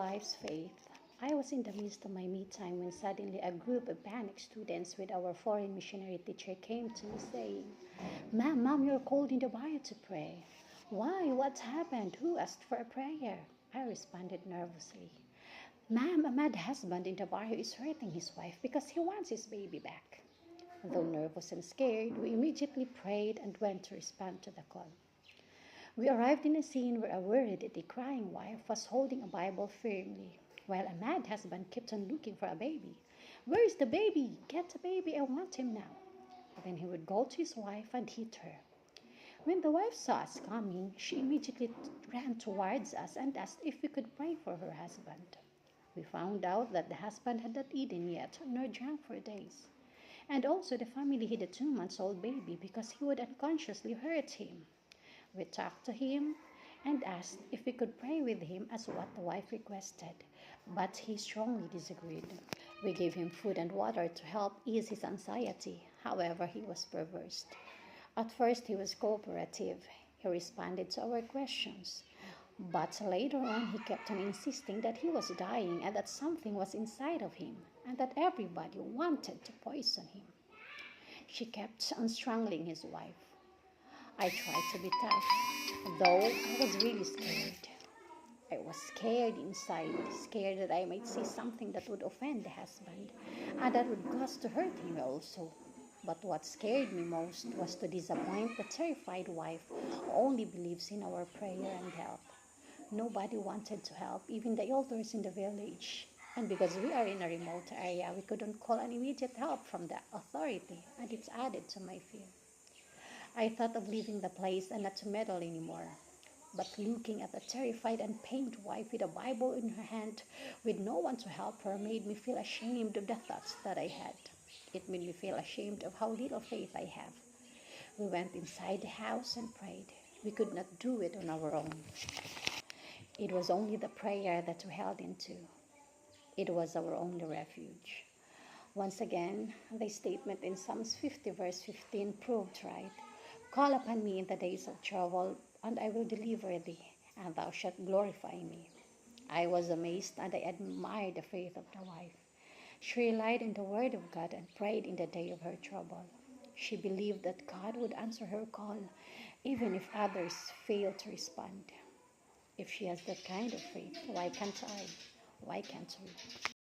wife's faith. I was in the midst of my me time when suddenly a group of panicked students with our foreign missionary teacher came to me saying, Ma'am, you're called in the bio to pray. Why? What's happened? Who asked for a prayer? I responded nervously. Ma'am, a mad husband in the barrio is hurting his wife because he wants his baby back. Though nervous and scared, we immediately prayed and went to respond to the call. We arrived in a scene where a worried and crying wife was holding a Bible firmly, while a mad husband kept on looking for a baby. Where is the baby? Get the baby, I want him now. Then he would go to his wife and hit her. When the wife saw us coming, she immediately ran towards us and asked if we could pray for her husband. We found out that the husband had not eaten yet nor drank for days. And also the family hid a 2-month-old baby because he would unconsciously hurt him. We talked to him and asked if we could pray with him as what the wife requested, but he strongly disagreed. We gave him food and water to help ease his anxiety. However, he was perverse. At first, he was cooperative. He responded to our questions. But later on, he kept on insisting that he was dying and that something was inside of him and that everybody wanted to poison him. She kept on strangling his wife. I tried to be tough, though I was really scared. I was scared inside, scared that I might say something that would offend the husband and that would cause to hurt him also. But what scared me most was to disappoint the terrified wife who only believes in our prayer and help. Nobody wanted to help, even the elders in the village. And because we are in a remote area, we couldn't call an immediate help from the authority, and it's added to my fear. I thought of leaving the place and not to meddle anymore. But looking at the terrified and pained wife with a Bible in her hand, with no one to help her, made me feel ashamed of the thoughts that I had. It made me feel ashamed of how little faith I have. We went inside the house and prayed. We could not do it on our own. It was only the prayer that we held into. It was our only refuge. Once again, the statement in Psalms 50 verse 15 proved right. Call upon me in the days of trouble, and I will deliver thee, and thou shalt glorify me. I was amazed and I admired the faith of the wife. She relied on the word of God and prayed in the day of her trouble. She believed that God would answer her call, even if others failed to respond. If she has that kind of faith, why can't I? Why can't we?